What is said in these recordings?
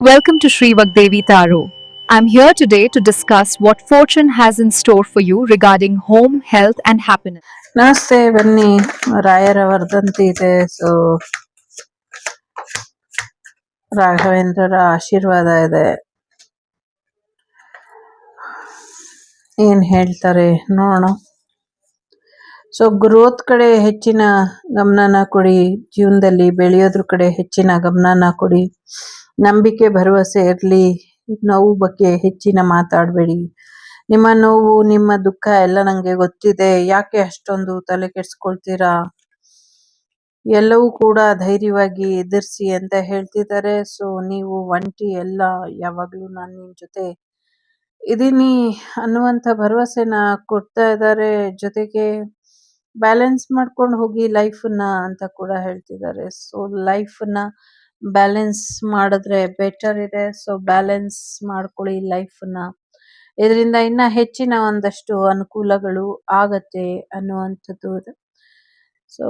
Welcome to Sri Vagdevi Taro. I'm here today to discuss what fortune has in store for you regarding home, health, and happiness. ನಮಸ್ತೆ, ಬನ್ನಿ. ರಾಯರ ವರ್ಧಂತಿ ಇದೆ. So ರಾಘವೇಂದ್ರರ ಆಶೀರ್ವಾದ ಇದೆ. ಏನ್ ಹೇಳ್ತಾರೆ ನೋಡೋಣ. ಸೊ ಗ್ರೋತ್ ಕಡೆ ಹೆಚ್ಚಿನ ಗಮನನ ಕೊಡಿ. ಜೀವನದಲ್ಲಿ ಬೆಳೆಯೋದ್ರ ಕಡೆ ಹೆಚ್ಚಿನ ಗಮನನ ಕೊಡಿ. ನಂಬಿಕೆ ಭರವಸೆ ಇರಲಿ. ನೋವು ಬಗ್ಗೆ ಹೆಚ್ಚಿನ ಮಾತಾಡಬೇಡಿ. ನಿಮ್ಮ ನೋವು ನಿಮ್ಮ ದುಃಖ ಎಲ್ಲ ನಂಗೆ ಗೊತ್ತಿದೆ, ಯಾಕೆ ಅಷ್ಟೊಂದು ತಲೆ ಕೆಡ್ಸ್ಕೊಳ್ತೀರಾ, ಎಲ್ಲವೂ ಕೂಡ ಧೈರ್ಯವಾಗಿ ಎದುರಿಸಿ ಅಂತ ಹೇಳ್ತಿದ್ದಾರೆ. ಸೊ ನೀವು ಒಂಟಿ ಎಲ್ಲ, ಯಾವಾಗ್ಲೂ ನಾನು ನಿಮ್ ಜೊತೆ ಇದೀನಿ ಅನ್ನುವಂಥ ಭರವಸೆನ ಕೊಡ್ತಾ ಇದ್ದಾರೆ. ಜೊತೆಗೆ ಬ್ಯಾಲೆನ್ಸ್ ಮಾಡ್ಕೊಂಡು ಹೋಗಿ ಲೈಫನ್ನ ಅಂತ ಕೂಡ ಹೇಳ್ತಿದ್ದಾರೆ. ಸೊ ಲೈಫನ್ನ ಬ್ಯಾಲೆನ್ಸ್ ಮಾಡಿದ್ರೆ ಬೆಟರ್ ಇದೆ. ಸೊ ಬ್ಯಾಲೆನ್ಸ್ ಮಾಡ್ಕೊಳ್ಳಿ ಲೈಫನ್ನ, ಇದರಿಂದ ಇನ್ನ ಹೆಚ್ಚಿನ ಒಂದಷ್ಟು ಅನುಕೂಲಗಳು ಆಗತ್ತೆ ಅನ್ನುವಂಥದ್ದು ಇದೆ. ಸೊ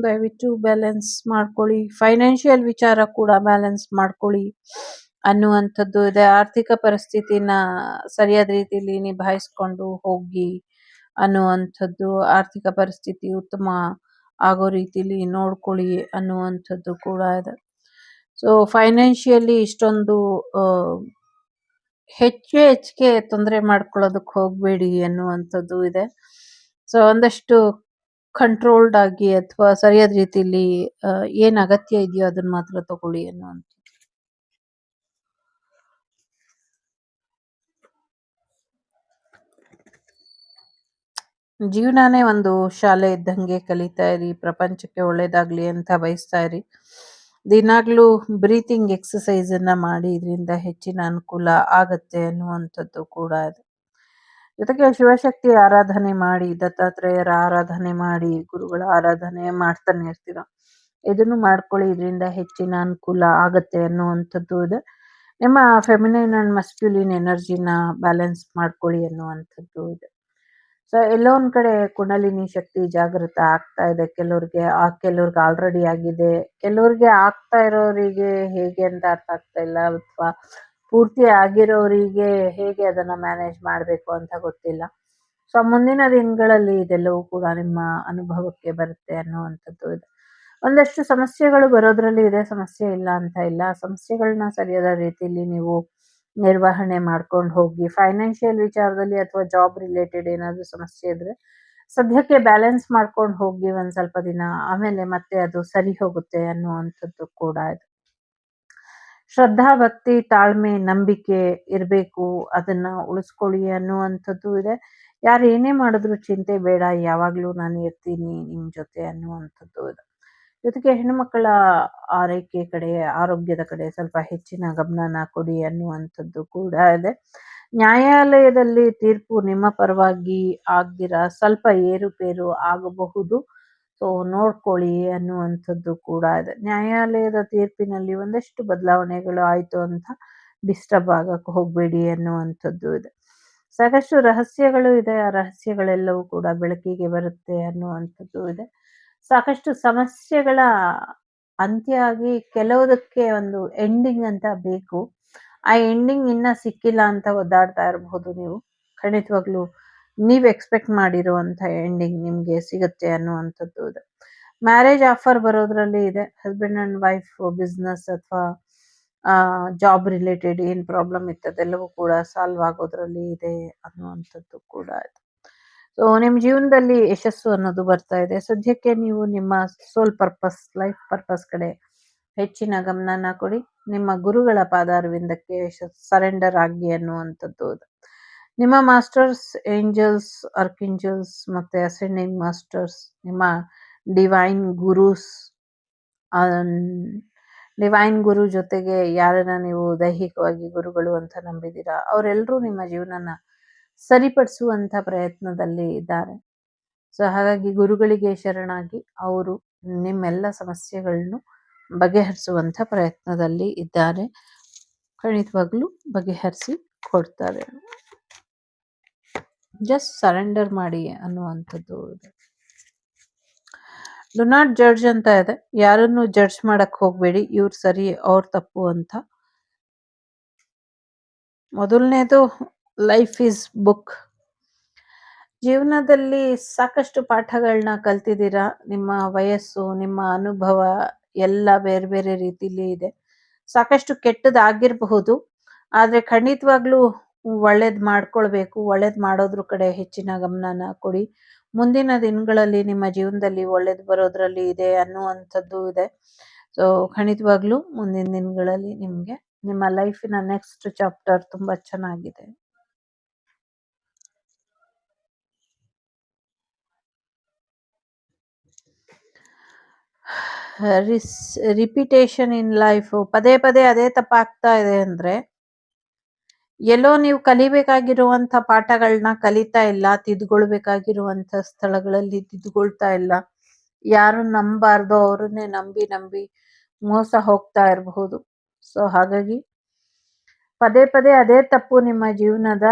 ದಯವಿಟ್ಟು ಬ್ಯಾಲೆನ್ಸ್ ಮಾಡ್ಕೊಳ್ಳಿ. ಫೈನಾನ್ಷಿಯಲ್ ವಿಚಾರ ಕೂಡ ಬ್ಯಾಲೆನ್ಸ್ ಮಾಡ್ಕೊಳ್ಳಿ ಅನ್ನುವಂಥದ್ದು ಇದೆ. ಆರ್ಥಿಕ ಪರಿಸ್ಥಿತಿನ ಸರಿಯಾದ ರೀತಿಯಲ್ಲಿ ನಿಭಾಯಿಸ್ಕೊಂಡು ಹೋಗಿ ಅನ್ನುವಂಥದ್ದು, ಆರ್ಥಿಕ ಪರಿಸ್ಥಿತಿ ಉತ್ತಮ ಆಗೋ ರೀತಿಲಿ ನೋಡ್ಕೊಳ್ಳಿ ಅನ್ನುವಂಥದ್ದು ಕೂಡ ಇದೆ. ಸೊ ಫೈನಾನ್ಷಿಯಲಿ ಇಷ್ಟೊಂದು ಹೆಚ್ಚಿಗೆ ತೊಂದರೆ ಮಾಡ್ಕೊಳ್ಳೋದಕ್ಕೆ ಹೋಗಬೇಡಿ ಅನ್ನುವಂಥದ್ದು ಇದೆ. ಸೊ ಒಂದಷ್ಟು ಕಂಟ್ರೋಲ್ಡ್ ಆಗಿ ಅಥವಾ ಸರಿಯಾದ ರೀತಿಯಲ್ಲಿ ಏನ್ ಅಗತ್ಯ ಇದೆಯೋ ಅದನ್ನ ಮಾತ್ರ ತಗೊಳ್ಳಿ ಅನ್ನುವಂಥದ್ದು. ಜೀವನಾನೇ ಒಂದು ಶಾಲೆ ಇದ್ದಂಗೆ ಕಲಿತಾ ಇರಿ. ಪ್ರಪಂಚಕ್ಕೆ ಒಳ್ಳೇದಾಗ್ಲಿ ಅಂತ ಬಯಸ್ತಾ ಇರಿ. ದಿನಾಗ್ಲೂ ಬ್ರೀತಿಂಗ್ ಎಕ್ಸಸೈಸ್ ಅನ್ನ ಮಾಡಿ, ಇದರಿಂದ ಹೆಚ್ಚಿನ ಅನುಕೂಲ ಆಗತ್ತೆ ಅನ್ನುವಂಥದ್ದು ಕೂಡ ಇದೆ. ಜೊತೆಗೆ ಶಿವಶಕ್ತಿ ಆರಾಧನೆ ಮಾಡಿ, ದತ್ತಾತ್ರೇಯರ ಆರಾಧನೆ ಮಾಡಿ, ಗುರುಗಳ ಆರಾಧನೆ ಮಾಡ್ತಾನೆ ಇರ್ತೀರ, ಇದನ್ನು ಮಾಡ್ಕೊಳ್ಳಿ. ಇದರಿಂದ ಹೆಚ್ಚಿನ ಅನುಕೂಲ ಆಗತ್ತೆ ಅನ್ನುವಂಥದ್ದು ಇದೆ. ನಿಮ್ಮ ಫೆಮಿನೈನ್ ಅಂಡ್ ಮಸ್ಕ್ಯುಲಿನ್ ಎನರ್ಜಿನ ಬ್ಯಾಲೆನ್ಸ್ ಮಾಡ್ಕೊಳ್ಳಿ ಅನ್ನುವಂಥದ್ದು ಇದೆ. ಸೊ ಎಲ್ಲೋ ಒಂದ್ ಕಡೆ ಕುಂಡಲಿನಿ ಶಕ್ತಿ ಜಾಗೃತ ಆಗ್ತಾ ಇದೆ. ಕೆಲವ್ರಿಗೆ ಆಲ್ರೆಡಿ ಆಗಿದೆ, ಕೆಲವ್ರಿಗೆ ಆಗ್ತಾ ಇರೋರಿಗೆ ಹೇಗೆ ಅಂತ ಅರ್ಥ ಆಗ್ತಾ ಇಲ್ಲ, ಅಥವಾ ಪೂರ್ತಿ ಆಗಿರೋರಿಗೆ ಹೇಗೆ ಅದನ್ನ ಮ್ಯಾನೇಜ್ ಮಾಡ್ಬೇಕು ಅಂತ ಗೊತ್ತಿಲ್ಲ. ಸೊ ಮುಂದಿನ ದಿನಗಳಲ್ಲಿ ಇದೆಲ್ಲವೂ ಕೂಡ ನಿಮ್ಮ ಅನುಭವಕ್ಕೆ ಬರುತ್ತೆ ಅನ್ನುವಂಥದ್ದು ಇದೆ. ಒಂದಷ್ಟು ಸಮಸ್ಯೆಗಳು ಬರೋದ್ರಲ್ಲಿ ಇದೆ, ಸಮಸ್ಯೆ ಇಲ್ಲ ಅಂತ ಇಲ್ಲ. ಸಮಸ್ಯೆಗಳನ್ನ ಸರಿಯಾದ ರೀತಿಯಲ್ಲಿ ನೀವು ನಿರ್ವಹಣೆ ಮಾಡ್ಕೊಂಡು ಹೋಗಿ. ಫೈನಾನ್ಷಿಯಲ್ ವಿಚಾರದಲ್ಲಿ ಅಥವಾ ಜಾಬ್ ರಿಲೇಟೆಡ್ ಏನಾದ್ರು ಸಮಸ್ಯೆ ಇದ್ರೆ ಸದ್ಯಕ್ಕೆ ಬ್ಯಾಲೆನ್ಸ್ ಮಾಡ್ಕೊಂಡು ಹೋಗಿ ಒಂದ್ ಸ್ವಲ್ಪ ದಿನ, ಆಮೇಲೆ ಮತ್ತೆ ಅದು ಸರಿ ಹೋಗುತ್ತೆ ಅನ್ನುವಂಥದ್ದು ಕೂಡ ಇದೆ. ಶ್ರದ್ಧಾ ಭಕ್ತಿ ತಾಳ್ಮೆ ನಂಬಿಕೆ ಇರಬೇಕು, ಅದನ್ನ ಉಳಿಸ್ಕೊಳ್ಳಿ ಅನ್ನುವಂಥದ್ದು ಇದೆ. ಯಾರು ಏನೇ ಮಾಡಿದ್ರು ಚಿಂತೆ ಬೇಡ, ಯಾವಾಗ್ಲೂ ನಾನು ಇರ್ತೀನಿ ನಿಮ್ ಜೊತೆ ಅನ್ನುವಂಥದ್ದು ಇದೆ. ಜೊತೆಗೆ ಹೆಣ್ಣುಮಕ್ಕಳ ಆರೈಕೆ ಕಡೆ, ಆರೋಗ್ಯದ ಕಡೆ ಸ್ವಲ್ಪ ಹೆಚ್ಚಿನ ಗಮನನ ಕೊಡಿ ಅನ್ನುವಂಥದ್ದು ಕೂಡ ಇದೆ. ನ್ಯಾಯಾಲಯದಲ್ಲಿ ತೀರ್ಪು ನಿಮ್ಮ ಪರವಾಗಿ ಆಗ್ದಿರ ಸ್ವಲ್ಪ ಏರುಪೇರು ಆಗಬಹುದು. ಸೊ ನೋಡ್ಕೊಳ್ಳಿ ಅನ್ನುವಂಥದ್ದು ಕೂಡ ಇದೆ. ನ್ಯಾಯಾಲಯದ ತೀರ್ಪಿನಲ್ಲಿ ಒಂದಷ್ಟು ಬದಲಾವಣೆಗಳು ಆಯ್ತು ಅಂತ ಡಿಸ್ಟರ್ಬ್ ಆಗಕ್ಕೆ ಹೋಗ್ಬೇಡಿ ಅನ್ನುವಂಥದ್ದು ಇದೆ. ಸಾಕಷ್ಟು ರಹಸ್ಯಗಳು ಇದೆ, ಆ ರಹಸ್ಯಗಳೆಲ್ಲವೂ ಕೂಡ ಬೆಳಕಿಗೆ ಬರುತ್ತೆ ಅನ್ನುವಂಥದ್ದು ಇದೆ. ಸಾಕಷ್ಟು ಸಮಸ್ಯೆಗಳ ಅಂತ್ಯ ಆಗಿ ಕೆಲವುದಕ್ಕೆ ಒಂದು ಎಂಡಿಂಗ್ ಅಂತ ಬೇಕು. ಆ ಎಂಡಿಂಗ್ ಇನ್ನ ಸಿಕ್ಕಿಲ್ಲ ಅಂತ ಒದ್ದಾಡ್ತಾ ಇರಬಹುದು ನೀವು. ಖಂಡಿತವಾಗ್ಲೂ ನೀವ್ ಎಕ್ಸ್ಪೆಕ್ಟ್ ಮಾಡಿರುವಂತ ಎಂಡಿಂಗ್ ನಿಮ್ಗೆ ಸಿಗುತ್ತೆ ಅನ್ನುವಂಥದ್ದು ಇದೆ. ಮ್ಯಾರೇಜ್ ಆಫರ್ ಬರೋದ್ರಲ್ಲಿ ಇದೆ. ಹಸ್ಬೆಂಡ್ ಅಂಡ್ ವೈಫ್ ಬಿಸ್ನೆಸ್ ಅಥವಾ ಜಾಬ್ ರಿಲೇಟೆಡ್ ಏನ್ ಪ್ರಾಬ್ಲಮ್ ಇತ್ತು ಅದೆಲ್ಲವೂ ಕೂಡ ಸಾಲ್ವ್ ಆಗೋದ್ರಲ್ಲಿ ಇದೆ ಅನ್ನುವಂಥದ್ದು ಕೂಡ ಇದೆ. ಸೊ ನಿಮ್ ಜೀವನದಲ್ಲಿ ಯಶಸ್ಸು ಅನ್ನೋದು ಬರ್ತಾ ಇದೆ. ಸದ್ಯಕ್ಕೆ ನೀವು ನಿಮ್ಮ ಸೋಲ್ ಪರ್ಪಸ್, ಲೈಫ್ ಪರ್ಪಸ್ ಕಡೆ ಹೆಚ್ಚಿನ ಗಮನನ ಕೊಡಿ. ನಿಮ್ಮ ಗುರುಗಳ ಪಾದಾರವಿಂದಕ್ಕೆ ಸರೆಂಡರ್ ಆಗಿ ಅನ್ನುವಂಥದ್ದು. ನಿಮ್ಮ ಮಾಸ್ಟರ್ಸ್, ಏಂಜಲ್ಸ್, ಆರ್ಕಿಂಜಲ್ಸ್ ಮತ್ತೆ ಅಸೆಂಡಿಂಗ್ ಮಾಸ್ಟರ್ಸ್, ನಿಮ್ಮ ಡಿವೈನ್ ಗುರುಸ್, ಡಿವೈನ್ ಗುರು ಜೊತೆಗೆ ಯಾರನ್ನ ನೀವು ದೈಹಿಕವಾಗಿ ಗುರುಗಳು ಅಂತ ನಂಬಿದ್ದೀರಾ, ಅವರೆಲ್ಲರೂ ನಿಮ್ಮ ಜೀವನನ ಸರಿಪಡಿಸುವಂತ ಪ್ರಯತ್ನದಲ್ಲಿ ಇದ್ದಾರೆ. ಸೊ ಹಾಗಾಗಿ ಗುರುಗಳಿಗೆ ಶರಣಾಗಿ ಅವರು ನಿಮ್ಮೆಲ್ಲ ಸಮಸ್ಯೆಗಳನ್ನು ಬಗೆಹರಿಸುವಂತ ಪ್ರಯತ್ನದಲ್ಲಿ ಇದ್ದಾರೆ. ಖಂಡಿತವಾಗ್ಲೂ ಬಗೆಹರಿಸಿ ಕೊಡ್ತಾರೆ. ಜಸ್ಟ್ ಸರೆಂಡರ್ ಮಾಡಿ ಅನ್ನುವಂಥದ್ದು ಇದೆ. ಡು ನಾಟ್ ಜಡ್ಜ್ ಅಂತ ಇದೆ. ಯಾರನ್ನು ಜಡ್ಜ್ ಮಾಡಕ್ ಹೋಗ್ಬೇಡಿ, ಇವ್ರು ಸರಿ ಅವ್ರ ತಪ್ಪು ಅಂತ. ಮೊದಲನೇದು ಲೈಫ್ ಈಸ್ ಬುಕ್. ಜೀವನದಲ್ಲಿ ಸಾಕಷ್ಟು ಪಾಠಗಳನ್ನ ಕಲ್ತಿದ್ದೀರಾ. ನಿಮ್ಮ ವಯಸ್ಸು, ನಿಮ್ಮ ಅನುಭವ ಎಲ್ಲ ಬೇರೆ ಬೇರೆ ರೀತಿಲಿ ಇದೆ. ಸಾಕಷ್ಟು ಕೆಟ್ಟದಾಗಿರಬಹುದು, ಆದ್ರೆ ಖಂಡಿತವಾಗ್ಲೂ ಒಳ್ಳೇದ್ ಮಾಡ್ಕೊಳ್ಬೇಕು. ಒಳ್ಳೇದ್ ಮಾಡೋದ್ರ ಕಡೆ ಹೆಚ್ಚಿನ ಗಮನನ ಕೊಡಿ. ಮುಂದಿನ ದಿನಗಳಲ್ಲಿ ನಿಮ್ಮ ಜೀವನದಲ್ಲಿ ಒಳ್ಳೇದ್ ಬರೋದ್ರಲ್ಲಿ ಇದೆ ಅನ್ನುವಂಥದ್ದು ಇದೆ. ಸೊ ಖಂಡಿತವಾಗ್ಲೂ ಮುಂದಿನ ದಿನಗಳಲ್ಲಿ ನಿಮ್ಗೆ ನಿಮ್ಮ ಲೈಫಿನ ನೆಕ್ಸ್ಟ್ ಚಾಪ್ಟರ್ ತುಂಬಾ ಚೆನ್ನಾಗಿದೆ. ರಿಪಿಟೇಷನ್ ಇನ್ ಲೈಫ್, ಪದೇ ಪದೇ ಅದೇ ತಪ್ಪಾಗ್ತಾ ಇದೆ ಅಂದ್ರೆ ಎಲ್ಲೋ ನೀವು ಕಲಿಬೇಕಾಗಿರುವಂತ ಪಾಠಗಳನ್ನ ಕಲಿತಾ ಇಲ್ಲ, ತಿದ್ಕೊಳ್ಬೇಕಾಗಿರುವಂತ ಸ್ಥಳಗಳಲ್ಲಿ ತಿದ್ಕೊಳ್ತಾ ಇಲ್ಲ. ಯಾರು ನಂಬಾರ್ದೋ ಅವ್ರನ್ನೇ ನಂಬಿ ನಂಬಿ ಮೋಸ ಹೋಗ್ತಾ ಇರಬಹುದು. ಸೊ ಹಾಗಾಗಿ ಪದೇ ಪದೇ ಅದೇ ತಪ್ಪು ನಿಮ್ಮ ಜೀವನದ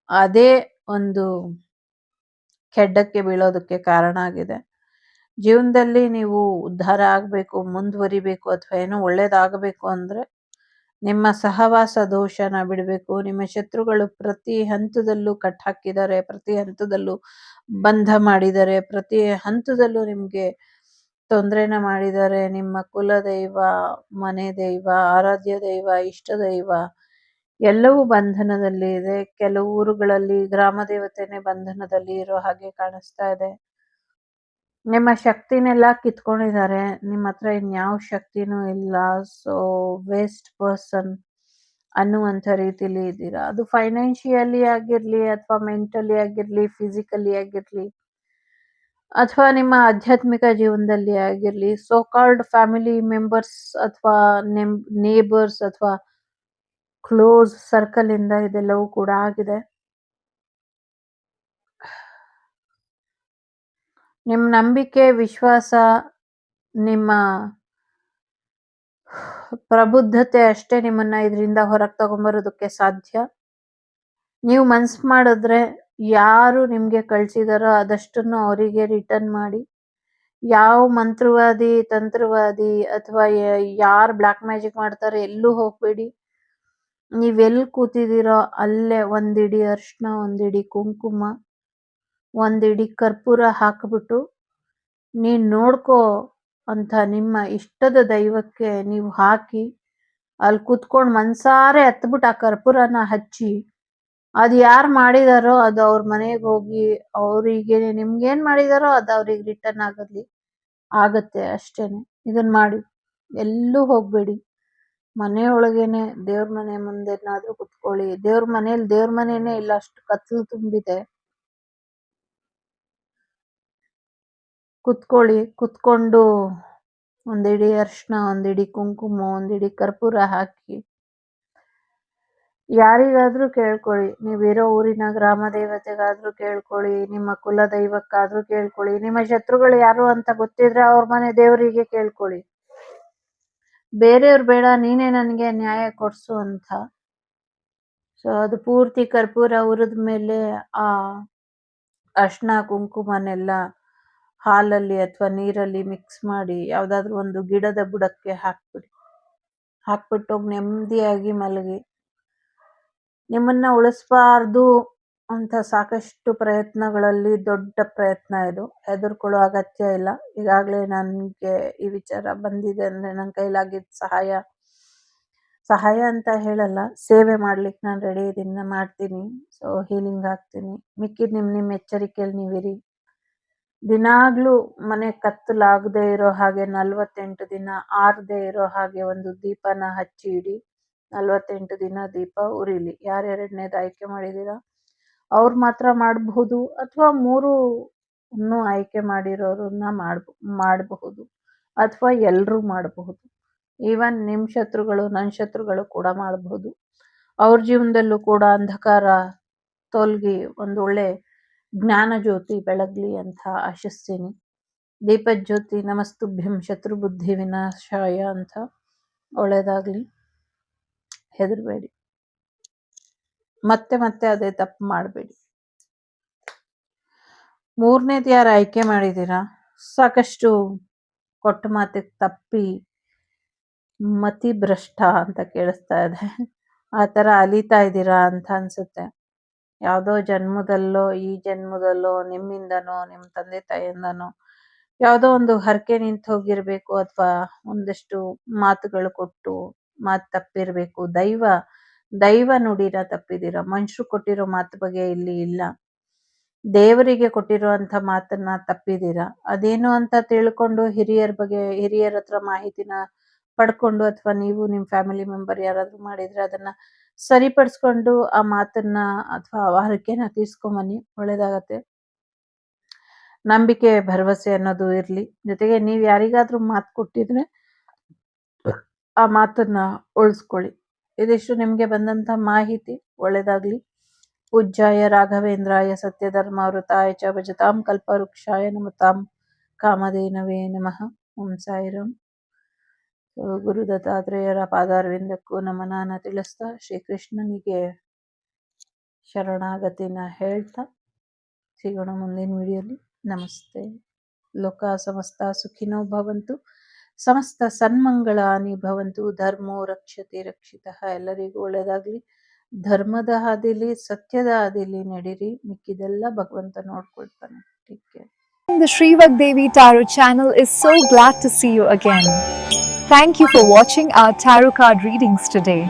ಅದೇ ಒಂದು ಕೆಡ್ಡಕ್ಕೆ ಬೀಳೋದಕ್ಕೆ ಕಾರಣ ಆಗಿದೆ. ಜೀವನದಲ್ಲಿ ನೀವು ಉದ್ಧಾರ ಆಗ್ಬೇಕು, ಮುಂದುವರಿಬೇಕು, ಅಥವಾ ಏನೋ ಒಳ್ಳೇದಾಗಬೇಕು ಅಂದ್ರೆ ನಿಮ್ಮ ಸಹವಾಸ ದೋಷನ ಬಿಡಬೇಕು. ನಿಮ್ಮ ಶತ್ರುಗಳು ಪ್ರತಿ ಹಂತದಲ್ಲೂ ಕಟ್ ಹಾಕಿದ್ದಾರೆ, ಪ್ರತಿ ಹಂತದಲ್ಲೂ ಬಂಧ ಮಾಡಿದ್ದಾರೆ, ಪ್ರತಿ ಹಂತದಲ್ಲೂ ನಿಮ್ಗೆ ತೊಂದರೆನ ಮಾಡಿದ್ದಾರೆ. ನಿಮ್ಮ ಕುಲ ದೈವ, ಮನೆ ದೈವ, ಆರಾಧ್ಯ ದೈವ, ಇಷ್ಟ ದೈವ ಎಲ್ಲವೂ ಬಂಧನದಲ್ಲಿ ಇದೆ. ಕೆಲವು ಊರುಗಳಲ್ಲಿ ಗ್ರಾಮ ದೇವತೆನೇ ಬಂಧನದಲ್ಲಿ ಇರೋ ಹಾಗೆ ಕಾಣಿಸ್ತಾ ಇದೆ. ನಿಮ್ಮ ಶಕ್ತಿನೆಲ್ಲ ಕಿತ್ಕೊಂಡಿದ್ದಾರೆ. ನಿಮ್ಮ ಹತ್ರ ಇನ್ಯಾವ ಶಕ್ತಿನೂ ಇಲ್ಲ. ಸೊ ವೇಸ್ಟ್ ಪರ್ಸನ್ ಅನ್ನುವಂಥ ರೀತಿಲಿ ಇದ್ದೀರಾ. ಅದು ಫೈನಾನ್ಷಿಯಲಿ ಆಗಿರ್ಲಿ, ಅಥವಾ ಮೆಂಟಲಿ ಆಗಿರ್ಲಿ, ಫಿಸಿಕಲಿ ಆಗಿರ್ಲಿ, ಅಥವಾ ನಿಮ್ಮ ಆಧ್ಯಾತ್ಮಿಕ ಜೀವನದಲ್ಲಿ ಆಗಿರ್ಲಿ. ಸೋ ಕಾಲ್ಡ್ ಫ್ಯಾಮಿಲಿ ಮೆಂಬರ್ಸ್ ಅಥವಾ ನೇಬರ್ಸ್ ಅಥವಾ ಕ್ಲೋಸ್ ಸರ್ಕಲ್ ಇಂದ ಇದೆಲ್ಲವೂ ಕೂಡ ಆಗಿದೆ. ನಿಮ್ಮ ನಂಬಿಕೆ, ವಿಶ್ವಾಸ, ನಿಮ್ಮ ಪ್ರಬುದ್ಧತೆ ಅಷ್ಟೇ ನಿಮ್ಮನ್ನ ಇದರಿಂದ ಹೊರಗೆ ತಗೊಂಬರೋದಕ್ಕೆ ಸಾಧ್ಯ. ನೀವು ಮನ್ಸು ಮಾಡಿದ್ರೆ ಯಾರು ನಿಮ್ಗೆ ಕಳ್ಸಿದಾರೋ ಅದಷ್ಟನ್ನು ಅವರಿಗೆ ರಿಟರ್ನ್ ಮಾಡಿ. ಯಾವ ಮಂತ್ರವಾದಿ, ತಂತ್ರವಾದಿ, ಅಥವಾ ಯಾರು ಬ್ಲ್ಯಾಕ್ ಮ್ಯಾಜಿಕ್ ಮಾಡ್ತಾರೆ ಎಲ್ಲೂ ಹೋಗ್ಬೇಡಿ. ನೀವೆಲ್ಲಿ ಕೂತಿದ್ದೀರೋ ಅಲ್ಲೇ ಒಂದಿಡಿ ಅರ್ಶಿನ, ಒಂದಿಡಿ ಕುಂಕುಮ, ಒಂದಿಡಿ ಕರ್ಪೂರ ಹಾಕ್ಬಿಟ್ಟು ನೀನ್ ನೋಡ್ಕೋ ಅಂತ ನಿಮ್ಮ ಇಷ್ಟದ ದೈವಕ್ಕೆ ನೀವು ಹಾಕಿ ಅಲ್ಲಿ ಕುತ್ಕೊಂಡು ಮನ್ಸಾರೆ ಹತ್ಬಿಟ್ಟು ಆ ಕರ್ಪೂರನ ಹಚ್ಚಿ, ಅದು ಯಾರು ಮಾಡಿದಾರೋ ಅದು ಅವ್ರ ಮನೆಗೆ ಹೋಗಿ ಅವರಿಗೆ ನಿಮ್ಗೇನ್ ಮಾಡಿದಾರೋ ಅದು ಅವ್ರಿಗೆ ರಿಟರ್ನ್ ಆಗತ್ತೆ ಅಷ್ಟೇನೆ. ಇದನ್ ಮಾಡಿ, ಎಲ್ಲೂ ಹೋಗ್ಬೇಡಿ. ಮನೆಯೊಳಗೇನೆ ದೇವ್ರ ಮನೆ ಮುಂದೆನಾದ್ರೂ ಕುತ್ಕೊಳ್ಳಿ. ದೇವ್ರ ಮನೇನೇ ಇಲ್ಲ, ಅಷ್ಟು ಕತ್ಲು ತುಂಬಿದೆ. ಕುತ್ಕೊಳ್ಳಿ. ಕುತ್ಕೊಂಡು ಒಂದಿಡಿ ಅರ್ಶಿನ, ಒಂದಿಡಿ ಕುಂಕುಮ, ಒಂದಿಡಿ ಕರ್ಪೂರ ಹಾಕಿ ಯಾರಿಗಾದ್ರೂ ಕೇಳ್ಕೊಳ್ಳಿ. ನೀವಿರೋ ಊರಿನ ಗ್ರಾಮ ದೇವತೆಗಾದ್ರೂ ಕೇಳ್ಕೊಳ್ಳಿ, ನಿಮ್ಮ ಕುಲ ದೈವಕ್ಕಾದ್ರೂ ಕೇಳ್ಕೊಳ್ಳಿ. ನಿಮ್ಮ ಶತ್ರುಗಳು ಯಾರು ಅಂತ ಗೊತ್ತಿದ್ರೆ ಅವ್ರ ಮನೆ ದೇವರಿಗೆ ಕೇಳ್ಕೊಳ್ಳಿ. ಬೇರೆಯವ್ರು ಬೇಡ, ನೀನೇ ನನಗೆ ನ್ಯಾಯ ಕೊಡ್ಸು ಅಂತ. ಸೊ ಅದು ಪೂರ್ತಿ ಕರ್ಪೂರ ಉರಿದ ಮೇಲೆ ಆ ಅರ್ಶಿನ ಕುಂಕುಮನೆಲ್ಲ ಹಾಲಲ್ಲಿ ಅಥವಾ ನೀರಲ್ಲಿ ಮಿಕ್ಸ್ ಮಾಡಿ ಯಾವ್ದಾದ್ರು ಒಂದು ಗಿಡದ ಬುಡಕ್ಕೆ ಹಾಕ್ಬಿಟ್ಟು ನೆಮ್ಮದಿಯಾಗಿ ಮಲಗಿ. ನಿಮ್ಮನ್ನ ಉಳಿಸ್ಬಾರ್ದು ಅಂತ ಸಾಕಷ್ಟು ಪ್ರಯತ್ನಗಳಲ್ಲಿ ದೊಡ್ಡ ಪ್ರಯತ್ನ ಇದು. ಹೆದರ್ಕೊಳ್ಳೋ ಅಗತ್ಯ ಇಲ್ಲ. ಈಗಾಗಲೇ ನನಗೆ ಈ ವಿಚಾರ ಬಂದಿದೆ ಅಂದ್ರೆ ನನ್ನ ಕೈಲಾಗಿದ್ದ ಸಹಾಯ ಅಂತ ಹೇಳಲ್ಲ, ಸೇವೆ ಮಾಡ್ಲಿಕ್ಕೆ ನಾನು ರೆಡಿ ಇದನ್ನ ಮಾಡ್ತೀನಿ. ಸೊ ಹೀಲಿಂಗ್ ಆಗ್ತೀನಿ. ಮಿಕ್ಕಿದ್ ನಿಮ್ಮ ಎಚ್ಚರಿಕೆಯಲ್ಲಿ ನೀವಿರಿ. ದಿನಾಗ್ಲೂ ಮನೆ ಕತ್ತಲಾಗದೆ ಇರೋ ಹಾಗೆ 48 ದಿನ ಆರದೆ ಇರೋ ಹಾಗೆ ಒಂದು ದೀಪನ ಹಚ್ಚಿ ಇಡಿ. 48 ದಿನ ದೀಪ ಉರಿಲಿ. ಯಾರು 2ನೇದು ಆಯ್ಕೆ ಮಾಡಿದೀರಾ ಅವ್ರು ಮಾತ್ರ ಮಾಡಬಹುದು, ಅಥವಾ 3 ಆಯ್ಕೆ ಮಾಡಿರೋರನ್ನ ಮಾಡಬಹುದು, ಅಥವಾ ಎಲ್ರೂ ಮಾಡಬಹುದು. ಈವನ್ ನಿಮ್ ಶತ್ರುಗಳು, ನನ್ನ ಶತ್ರುಗಳು ಕೂಡ ಮಾಡಬಹುದು. ಅವ್ರ ಜೀವನದಲ್ಲೂ ಕೂಡ ಅಂಧಕಾರ ತೊಲಗಿ ಒಂದು ಒಳ್ಳೆ ಜ್ಞಾನ ಜ್ಯೋತಿ ಬೆಳಗ್ಲಿ ಅಂತ ಆಶಿಸ್ತೀನಿ. ದೀಪದ ಜ್ಯೋತಿ ನಮಸ್ತುಭ್ಯಂ ಶತ್ರು ಬುದ್ಧಿ ವಿನಾಶಾಯ ಅಂತ. ಒಳ್ಳೇದಾಗ್ಲಿ. ಹೆದರ್ಬೇಡಿ. ಮತ್ತೆ ಅದೇ ತಪ್ಪು ಮಾಡಬೇಡಿ. 3ನೇದು ಯಾರು ಆಯ್ಕೆ ಮಾಡಿದ್ದೀರಾ, ಸಾಕಷ್ಟು ಕೊಟ್ಟ ಮಾತಿಗೆ ತಪ್ಪಿ ಮತಿ ಭ್ರಷ್ಟ ಅಂತ ಕೇಳಿಸ್ತಾ ಇದೆ. ಆ ಥರ ಅಲೀತಾ ಇದ್ದೀರಾ ಅಂತ ಅನ್ಸುತ್ತೆ. ಯಾವುದೋ ಜನ್ಮದಲ್ಲೋ, ಈ ಜನ್ಮದಲ್ಲೋ ನಿಮ್ಮಿಂದನೋ, ನಿಮ್ಮ ತಂದೆ ತಾಯಿಯಿಂದನೋ ಯಾವುದೋ ಒಂದು ಹರಕೆ ನಿಂತು ಹೋಗಿರ್ಬೇಕು ಅಥವಾ ಒಂದಷ್ಟು ಮಾತುಗಳು ಕೊಟ್ಟು ಮಾತು ತಪ್ಪಿರ್ಬೇಕು. ದೈವ ನುಡಿನ ತಪ್ಪಿದ್ದೀರಾ. ಮನುಷ್ಯರು ಕೊಟ್ಟಿರೋ ಮಾತು ಬಗ್ಗೆ ಇಲ್ಲಿ ಇಲ್ಲ. ದೇವರಿಗೆ ಕೊಟ್ಟಿರುವಂತ ಮಾತನ್ನ ತಪ್ಪಿದ್ದೀರಾ. ಅದೇನು ಅಂತ ತಿಳ್ಕೊಂಡು ಹಿರಿಯರ ಹತ್ರ ಮಾಹಿತಿನ ಪಡ್ಕೊಂಡು ಅಥವಾ ನೀವು ನಿಮ್ಮ ಫ್ಯಾಮಿಲಿ ಮೆಂಬರ್ ಯಾರಾದ್ರೂ ಮಾಡಿದ್ರೆ ಅದನ್ನ ಸರಿಪಡಿಸ್ಕೊಂಡು ಆ ಮಾತನ್ನ ಅಥವಾ ಆ ಹರಕೆನ ತೀರ್ಸ್ಕೊಂಬನ್ನಿ, ಒಳ್ಳೇದಾಗತ್ತೆ. ನಂಬಿಕೆ ಭರವಸೆ ಅನ್ನೋದು ಇರ್ಲಿ. ಜೊತೆಗೆ ನೀವು ಯಾರಿಗಾದ್ರೂ ಮಾತು ಕೊಟ್ಟಿದ್ರೆ ಆ ಮಾತನ್ನ ಉಳಿಸ್ಕೊಳ್ಳಿ. ಇದಿಷ್ಟು ನಿಮ್ಗೆ ಬಂದಂತ ಮಾಹಿತಿ. ಒಳ್ಳೇದಾಗ್ಲಿ. ಪೂಜ್ಯಾಯ ರಾಘವೇಂದ್ರಾಯ ಸತ್ಯಧರ್ಮವೃತಾಯ ಚ ಭಜತಾಂ ಕಲ್ಪವೃಕ್ಷಾಯ ನಮತಾಂ ಕಾಮಧೇನವೇ ನಮಃ. ಓಂ ಸಾಯಿರಾಮ್. ಗುರು ದತ್ತಾತ್ರೇಯರ ಪಾದಾರವಿಂದಕ್ಕೂ ನಮನಾನ ತಿಳಿಸ್ತಾ ಶ್ರೀಕೃಷ್ಣನಿಗೆ ಶರಣಾಗತಿನ ಹೇಳ್ತಾ ಸಿಗೋಣ ಮುಂದಿನ ವಿಡಿಯೋಲಿ. ನಮಸ್ತೆ. ಲೋಕ ಸಮಸ್ತ ಸುಖಿನೋ ಭವಂತು, ಸಮಸ್ತ ಸನ್ಮಂಗಳಾನಿ ಭವಂತು, ಧರ್ಮೋ ರಕ್ಷತೆ ರಕ್ಷಿತಃ. ಎಲ್ಲರಿಗೂ ಒಳ್ಳೆಯದಾಗಲಿ. ಧರ್ಮದ ಹಾದಿಲಿ, ಸತ್ಯದ ಹಾದಿಲಿ ನಡೀರಿ. ಮಿಕ್ಕಿದೆಲ್ಲ ಭಗವಂತ ನೋಡ್ಕೊಳ್ತಾನೆ. Take care. The Shrivak Devi Tarot channel is so glad to see you again. Thank you for watching our tarot card readings today.